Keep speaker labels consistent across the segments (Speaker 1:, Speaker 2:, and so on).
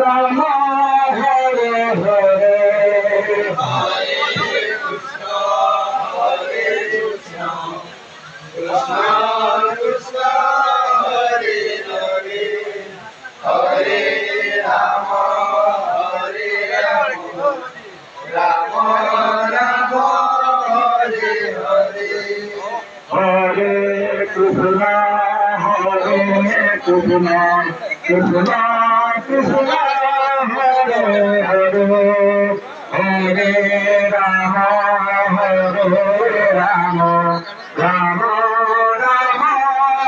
Speaker 1: Ram Hare Hare Hare Krishna Krishna Krishna Krishna Hare Hare Hare Ram Ram Ram Ram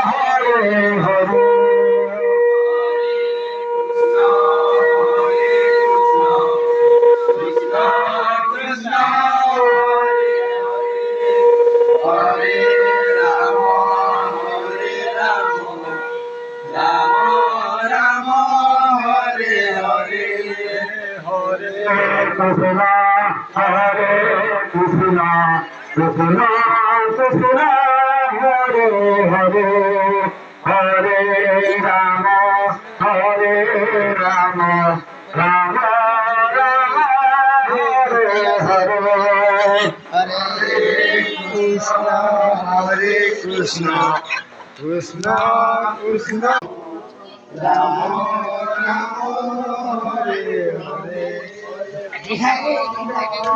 Speaker 1: Hare Hare Krishna, Hare Krishna, Krishna Krishna, Hare Hare, Hare Rama, Hare Rama, Rama Rama, Hare Hare, Hare Krishna, Hare Krishna, Krishna Krishna, Rama Rama, Hare Hare. Ram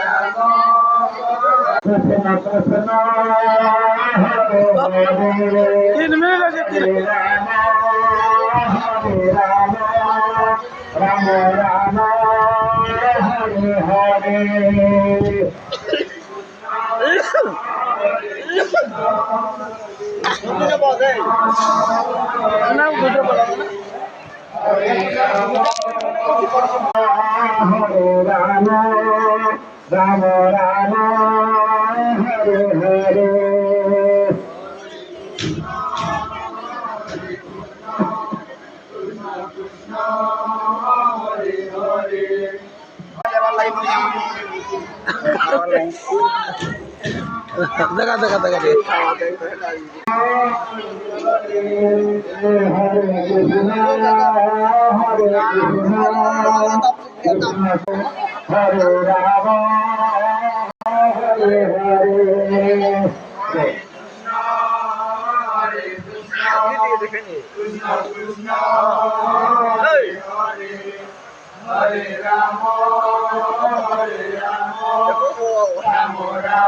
Speaker 1: Ram Hare Hare. Ram Ram Hare Hare. দেখা দেখা দেখা দে হরে রাম হরে হরে